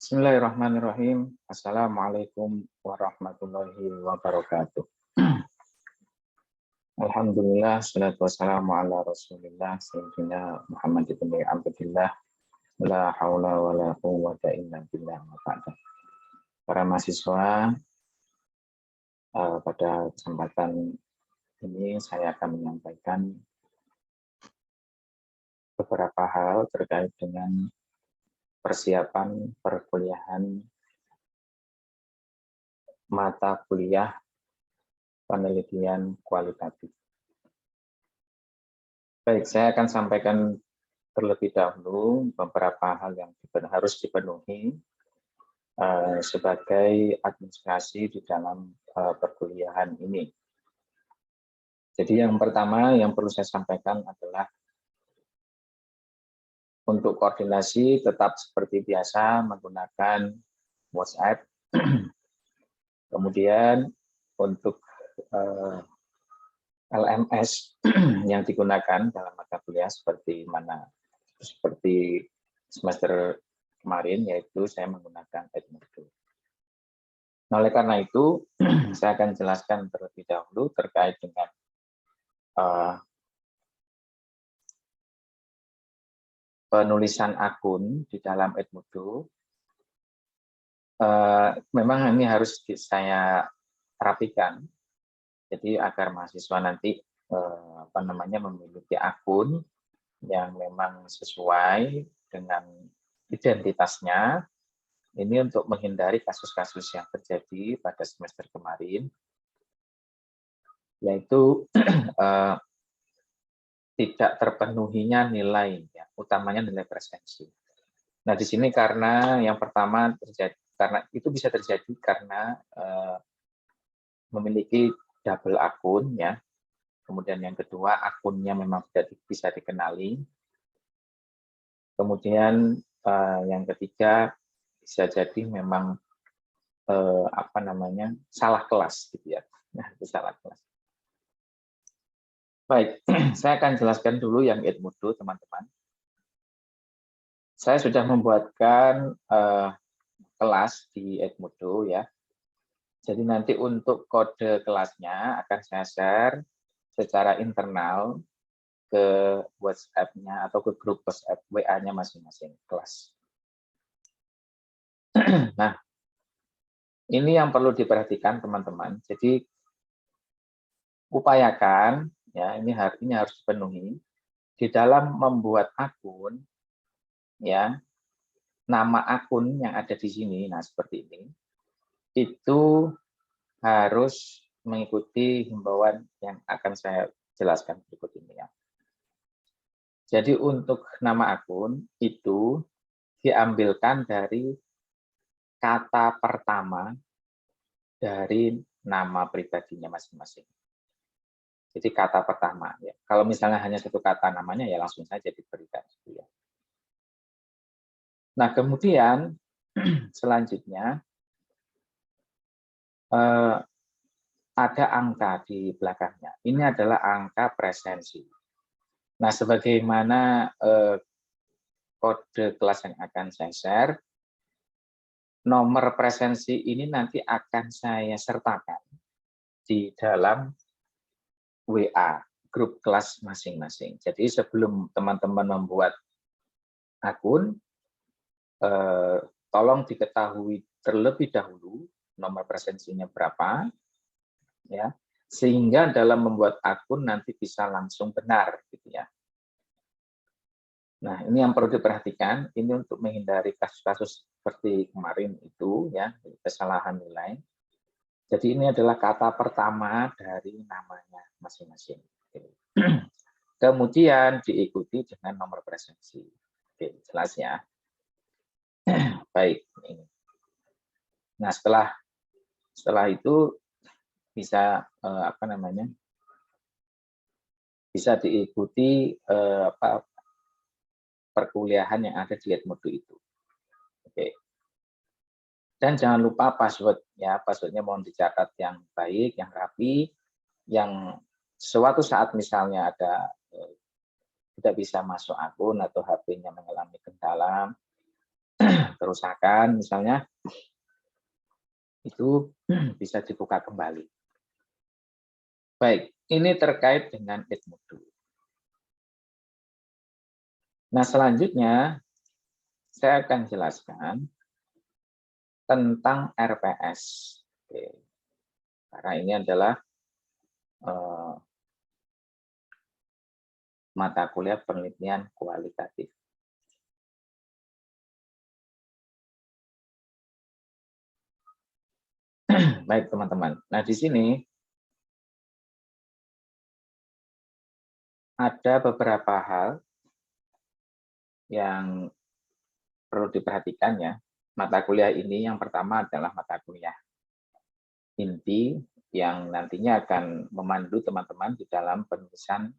Bismillahirrahmanirrahim. Assalamualaikum warahmatullahi wabarakatuh. Alhamdulillah, salatu wassalamu ala rasulillah, sayyidina Muhammad ibn Abdullah, la hawla wa la quwwata illa billah wa ba'da. Para mahasiswa, pada kesempatan ini saya akan menyampaikan beberapa hal terkait dengan persiapan perkuliahan mata kuliah penelitian kualitatif. Baik, saya akan sampaikan terlebih dahulu beberapa hal yang harus dipenuhi sebagai administrasi di dalam perkuliahan ini. Jadi yang pertama yang perlu saya sampaikan adalah untuk koordinasi tetap seperti biasa menggunakan WhatsApp. Kemudian untuk LMS yang digunakan dalam mata kuliah seperti semester kemarin, yaitu saya menggunakan Edmodo. Nah, oleh karena itu saya akan jelaskan terlebih dahulu terkait dengan penulisan akun di dalam Edmodo. Memang ini harus saya rapikan. Jadi agar mahasiswa nanti memiliki akun yang memang sesuai dengan identitasnya. Ini untuk menghindari kasus-kasus yang terjadi pada semester kemarin, yaitu tidak terpenuhinya nilai, ya, utamanya nilai presensi. Nah, di sini karena yang pertama karena itu bisa terjadi karena memiliki double akun, ya. Kemudian yang kedua, akunnya memang tidak bisa dikenali. Kemudian yang ketiga, bisa jadi memang salah kelas, gitu ya. Nah, itu salah kelas. Baik, saya akan jelaskan dulu yang Edmodo, teman-teman. Saya sudah membuatkan kelas di Edmodo, ya. Jadi nanti untuk kode kelasnya akan saya share secara internal ke WhatsApp-nya atau ke grup WhatsApp WA-nya masing-masing kelas. Nah, ini yang perlu diperhatikan teman-teman. Jadi upayakan, ya, ini harus dipenuhi di dalam membuat akun, ya, nama akun yang ada di sini, nah seperti ini, itu harus mengikuti himbauan yang akan saya jelaskan berikut ini, ya. Jadi untuk nama akun itu diambilkan dari kata pertama dari nama pribadinya masing-masing. Jadi kata pertama, ya. Kalau misalnya hanya satu kata namanya, ya langsung saja diberikan. Ya. Nah, kemudian selanjutnya ada angka di belakangnya. Ini adalah angka presensi. Nah, sebagaimana kode kelas yang akan saya share, nomor presensi ini nanti akan saya sertakan di dalam WA, grup kelas masing-masing. Jadi sebelum teman-teman membuat akun, tolong diketahui terlebih dahulu nomor presensinya berapa, ya, sehingga dalam membuat akun nanti bisa langsung benar, gitu ya. Nah, ini yang perlu diperhatikan, ini untuk menghindari kasus-kasus seperti kemarin itu, ya, kesalahan nilai. Jadi ini adalah kata pertama dari namanya masing-masing. Kemudian diikuti dengan nomor presensi. Oke, jelas ya. Baik. Nah, setelah itu bisa bisa diikuti perkuliahan yang ada di Edmodo itu. Oke. Dan jangan lupa password, ya, passwordnya mohon dicatat yang baik, yang rapi, yang suatu saat misalnya ada tidak bisa masuk akun atau HP-nya mengalami kendala, kerusakan misalnya, itu bisa dibuka kembali. Baik, ini terkait dengan Edmodo. Nah, selanjutnya saya akan jelaskan tentang RPS. Oke. Karena ini adalah mata kuliah penelitian kualitatif. Baik, teman-teman. Nah, di sini ada beberapa hal yang perlu diperhatikan ya. Mata kuliah ini yang pertama adalah mata kuliah inti yang nantinya akan memandu teman-teman di dalam penulisan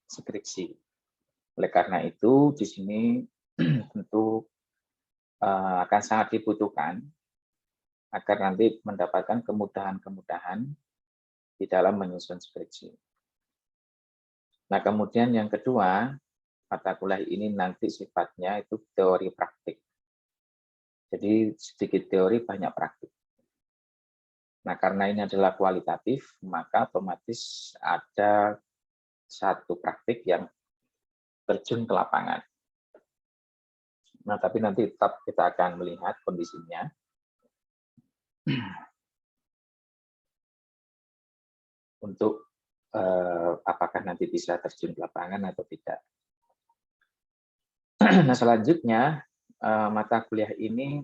skripsi. Oleh karena itu, di sini tentu akan sangat dibutuhkan agar nanti mendapatkan kemudahan-kemudahan di dalam menyusun skripsi. Nah, kemudian yang kedua, mata kuliah ini nanti sifatnya itu teori praktik. Jadi sedikit teori, banyak praktik. Nah, karena ini adalah kualitatif, maka otomatis ada satu praktik yang terjun ke lapangan. Nah, tapi nanti tetap kita akan melihat kondisinya. Untuk apakah nanti bisa terjun ke lapangan atau tidak. Nah, selanjutnya mata kuliah ini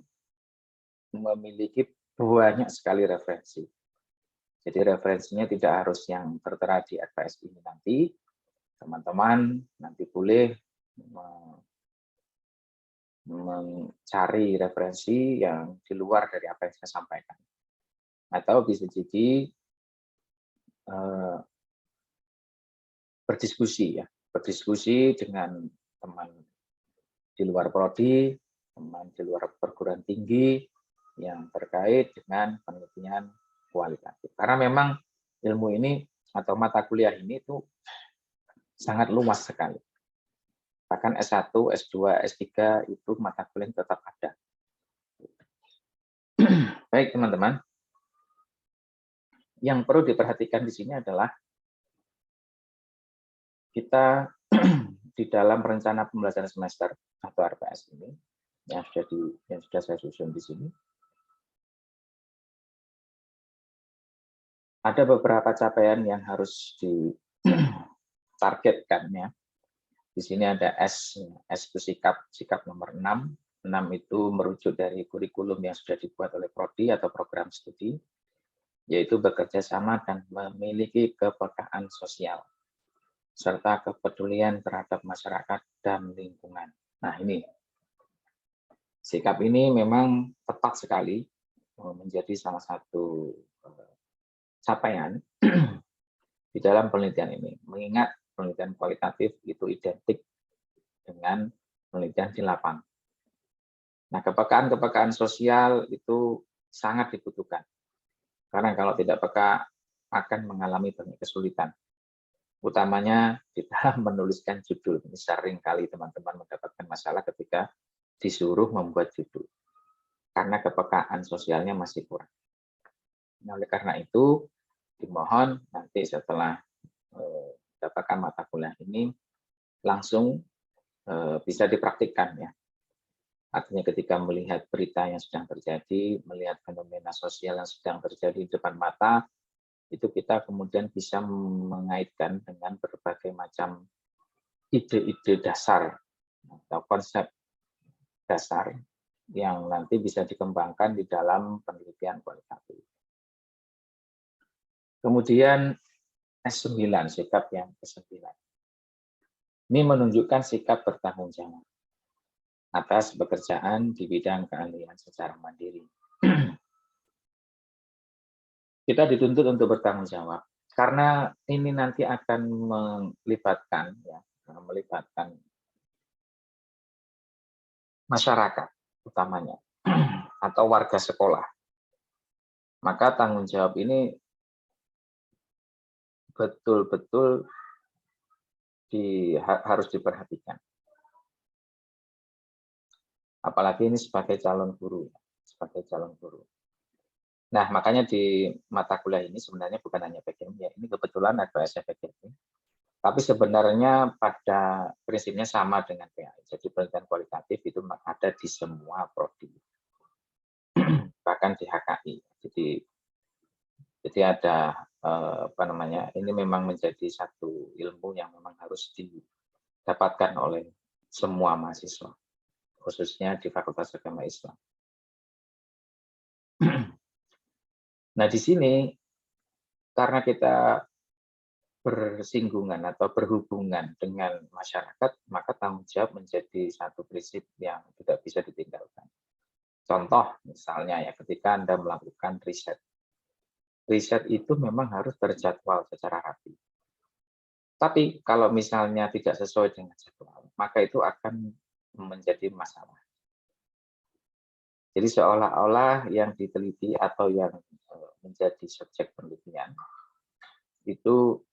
memiliki banyak sekali referensi. Jadi referensinya tidak harus yang tertera di RPS ini nanti. Teman-teman nanti boleh mencari referensi yang di luar dari apa yang saya sampaikan. Atau bisa jadi berdiskusi ya, berdiskusi dengan teman di luar prodi, teman di luar perguruan tinggi yang terkait dengan penelitian kualitatif. Karena memang ilmu ini atau mata kuliah ini itu sangat luas sekali. Bahkan S1, S2, S3 itu mata kuliah tetap ada. Baik, teman-teman. Yang perlu diperhatikan di sini adalah kita di dalam rencana pembelajaran semester atau RPS ini yang sudah saya susun di sini, ada beberapa capaian yang harus ditargetkan ya. Di sini ada S itu sikap nomor 6. 6 itu merujuk dari kurikulum yang sudah dibuat oleh prodi atau program studi, yaitu bekerja sama dan memiliki kepekaan sosial serta kepedulian terhadap masyarakat dan lingkungan. Nah, ini sikap ini memang tepat sekali menjadi salah satu capaian di dalam penelitian ini. Mengingat penelitian kualitatif itu identik dengan penelitian di lapangan. Nah, kepekaan sosial itu sangat dibutuhkan. Karena kalau tidak peka akan mengalami banyak kesulitan. Utamanya di dalam menuliskan judul. Ini sering kali teman-teman mendapatkan masalah ketika disuruh membuat judul. Karena kepekaan sosialnya masih kurang. Nah, oleh karena itu, dimohon nanti setelah mendapatkan mata kuliah ini, langsung bisa dipraktikkan ya. Artinya ketika melihat berita yang sedang terjadi, melihat fenomena sosial yang sedang terjadi di depan mata, itu kita kemudian bisa mengaitkan dengan berbagai macam ide-ide dasar atau konsep dasar yang nanti bisa dikembangkan di dalam penelitian kualitatif. Kemudian S9, sikap yang ke-9. Ini menunjukkan sikap bertanggung jawab atas pekerjaan di bidang keahlian secara mandiri. Kita dituntut untuk bertanggung jawab karena ini nanti akan melibatkan masyarakat utamanya atau warga sekolah. Maka tanggung jawab ini betul-betul harus diperhatikan. Apalagi ini sebagai calon guru, sebagai calon guru. Nah, makanya di mata kuliah ini sebenarnya bukan hanya PGM, ya ini kebetulan ada PGM. Tapi sebenarnya pada prinsipnya sama dengan PAI. Jadi penelitian kualitatif itu ada di semua prodi, bahkan di HKI. Jadi ada apa namanya? Ini memang menjadi satu ilmu yang memang harus didapatkan oleh semua mahasiswa, khususnya di Fakultas Agama Islam. Nah, di sini karena kita bersinggungan atau berhubungan dengan masyarakat, maka tanggung jawab menjadi satu prinsip yang tidak bisa ditinggalkan. Contoh misalnya ya, ketika Anda melakukan riset. Riset itu memang harus terjadwal secara rapi. Tapi kalau misalnya tidak sesuai dengan jadwal, maka itu akan menjadi masalah. Jadi seolah-olah yang diteliti atau yang menjadi subjek penelitian itu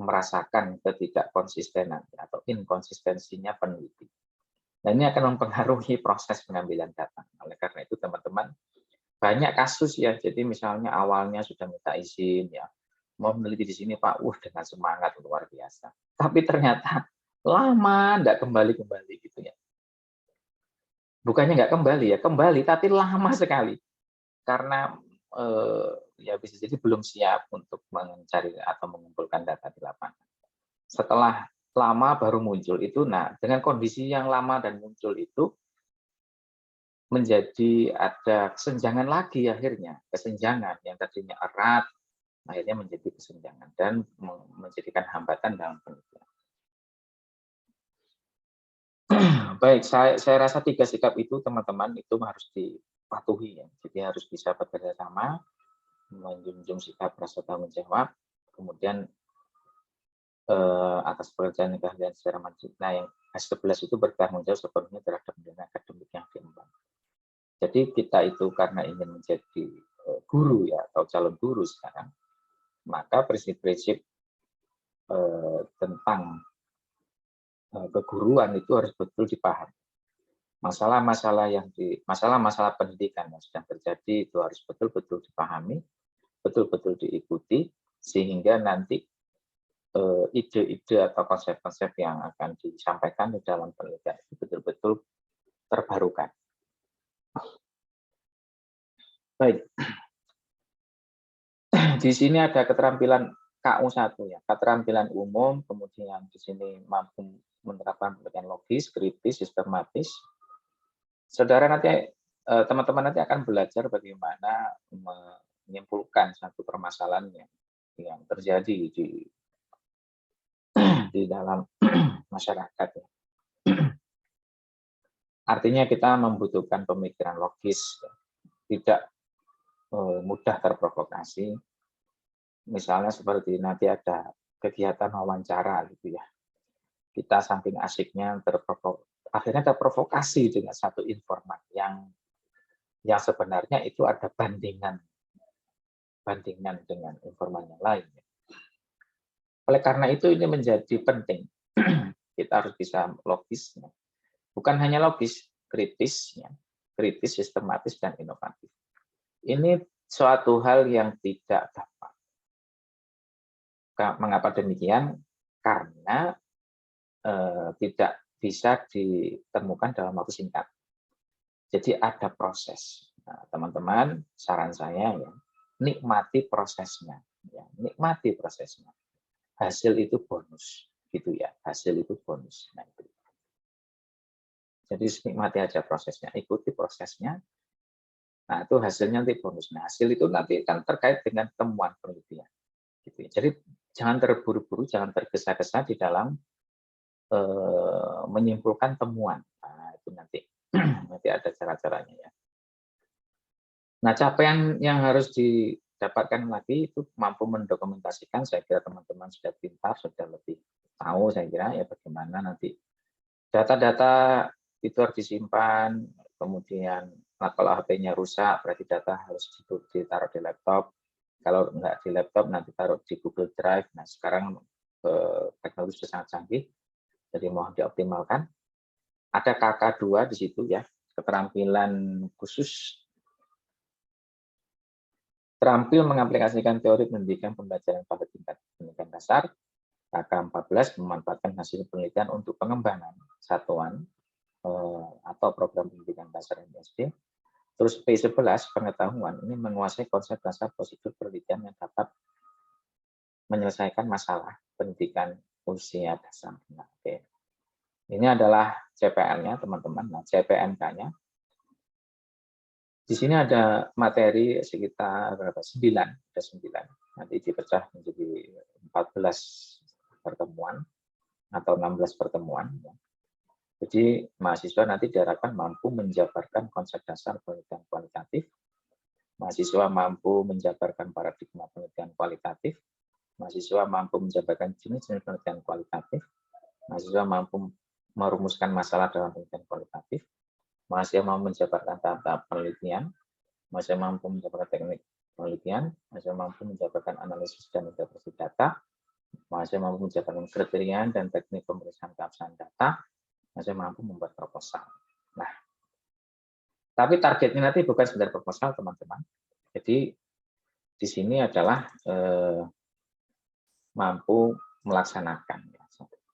merasakan ketidakkonsistenan atau inkonsistensinya peneliti. Nah, ini akan mempengaruhi proses pengambilan data. Oleh karena itu, teman-teman, banyak kasus ya. Jadi misalnya awalnya sudah minta izin ya, mau meneliti di sini Pak, dengan semangat luar biasa. Tapi ternyata lama nggak kembali gitu ya. Bukannya nggak kembali ya, kembali tapi lama sekali. Karena ya bisa jadi belum siap untuk mencari atau mengumpulkan data di lapangan. Setelah lama baru muncul itu, nah dengan kondisi yang lama dan muncul itu menjadi ada kesenjangan lagi akhirnya, kesenjangan yang tadinya erat akhirnya menjadi kesenjangan dan menjadikan hambatan dalam penelitian. Baik, saya rasa 3 sikap itu teman-teman itu harus dipatuhi ya. Jadi harus bisa bekerja sama, menjunjung sikap rasa tanggung jawab, kemudian atas pekerjaan yang keahlian secara mandiri. Nah, yang S11 itu bertanggung jawab sepenuhnya terhadap dunia akademik yang diemban. Jadi kita itu karena ingin menjadi guru ya atau calon guru sekarang, maka prinsip-prinsip tentang keguruan itu harus betul dipahami. Masalah-masalah pendidikan yang sedang terjadi itu harus betul-betul dipahami, betul-betul diikuti, sehingga nanti ide-ide atau konsep-konsep yang akan disampaikan di dalam penelitian itu betul-betul terbarukan. Baik. Di sini ada keterampilan KU1 ya, keterampilan umum, kemudian di sini mampu menerapkan penelitian logis, kritis, sistematis. Saudara nanti teman-teman nanti akan belajar bagaimana menyimpulkan satu permasalahan yang terjadi di dalam masyarakat. Ya. Artinya kita membutuhkan pemikiran logis, ya. Tidak mudah terprovokasi. Misalnya seperti nanti ada kegiatan wawancara gitu ya. Kita saking asiknya akhirnya terprovokasi dengan satu informan yang sebenarnya itu ada bandingan dengan informan yang lain. Oleh karena itu ini menjadi penting. Kita harus bisa logis. Ya. Bukan hanya logis, kritis, ya. Kritis, sistematis, dan inovatif. Ini suatu hal yang tidak gampang. Mengapa demikian? Karena tidak bisa ditemukan dalam waktu singkat. Jadi ada proses. Nah, teman-teman, saran saya ya, nikmati prosesnya. Ya, nikmati prosesnya. Hasil itu bonus, gitu ya. Hasil itu bonus. Nah, itu. Jadi nikmati aja prosesnya, ikuti prosesnya. Nah, itu hasilnya nanti bonus. Nah, hasil itu nanti kan terkait dengan temuan penelitian. Gitu ya. Jadi jangan terburu-buru, jangan tergesa-gesa di dalam menyimpulkan temuan. Nah, itu nanti ada cara-caranya ya. Nah, capaian yang harus didapatkan lagi itu mampu mendokumentasikan. Saya kira teman-teman sudah pintar, sudah lebih tahu saya kira ya bagaimana nanti data-data itu harus disimpan, kemudian kalau HP-nya rusak berarti data harus ditaruh di laptop. Kalau enggak di laptop nanti taruh di Google Drive. Nah, sekarang teknologi sudah sangat canggih. Jadi mohon dioptimalkan. Ada KK2 di situ ya, keterampilan khusus terampil mengaplikasikan teori pendidikan pembelajaran pada tingkat pendidikan dasar. KK14 memanfaatkan hasil penelitian untuk pengembangan satuan atau program pendidikan dasar SD. Terus P11 pengetahuan ini menguasai konsep dasar prosedur penelitian yang dapat menyelesaikan masalah pendidikan usia dasar. Nah, oke. Ini adalah CPL-nya, teman-teman. Nah, CPNK-nya. Di sini ada materi sekitar berapa? 9, ada 9. Nanti dipecah menjadi 14 pertemuan atau 16 pertemuan. Jadi mahasiswa nanti diharapkan mampu menjabarkan konsep dasar penelitian kualitatif, mahasiswa mampu menjabarkan paradigma penelitian kualitatif, mahasiswa mampu menjabarkan jenis-jenis penelitian kualitatif, mahasiswa mampu merumuskan masalah dalam penelitian kualitatif, mahasiswa mampu menjabarkan tahap-tahap penelitian, mahasiswa mampu menjabarkan teknik penelitian, mahasiswa mampu menjabarkan analisis dan interpretasi data, mahasiswa mampu menjabarkan kriteria dan teknik pemeriksaan keabsahan data, mahasiswa mampu membuat proposal. Nah, tapi targetnya nanti bukan sekedar proposal, teman-teman. Jadi di sini adalah mampu melaksanakan.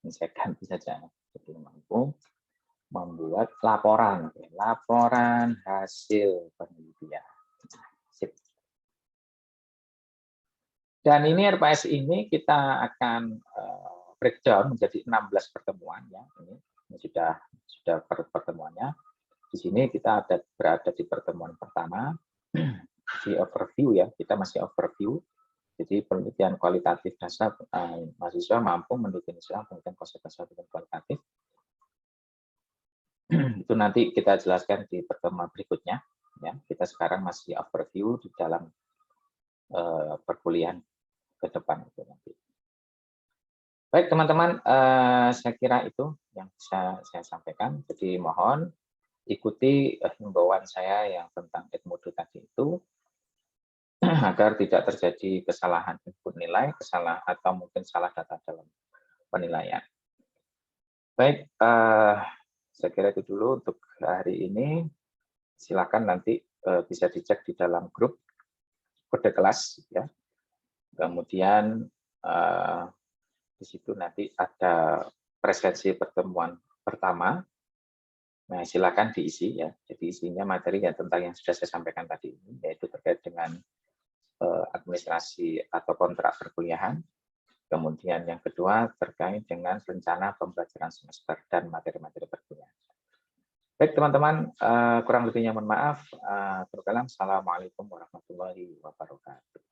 Saya ganti saja. Jadi mampu membuat laporan, laporan hasil penelitian. Sip. Dan ini RPS ini kita akan breakdown menjadi 16 pertemuan ya. Ini sudah pertemuannya. Di sini kita berada di pertemuan pertama di overview ya. Kita masih overview. Jadi penelitian kualitatif dasar mahasiswa mampu mendefinisikan penelitian konsep dasar penelitian kualitatif. Itu nanti kita jelaskan di pertemuan berikutnya. Ya, kita sekarang masih overview di dalam perkuliahan ke depan itu nanti. Baik teman-teman, saya kira itu yang bisa saya sampaikan. Jadi mohon ikuti himbauan saya yang tentang Edmodo tadi itu agar tidak terjadi kesalahan input nilai, kesalahan atau mungkin salah data dalam penilaian. Baik, saya kira itu dulu untuk hari ini. Silakan nanti bisa dicek di dalam grup kode kelas ya. Kemudian di situ nanti ada presensi pertemuan pertama. Nah, silakan diisi ya. Jadi isinya materi ya tentang yang sudah saya sampaikan tadi ini, yaitu terkait dengan administrasi atau kontrak perkuliahan. Kemudian yang kedua terkait dengan rencana pembelajaran semester dan materi-materi perkuliahan. Baik teman-teman, kurang lebihnya mohon maaf. Assalamualaikum warahmatullahi wabarakatuh.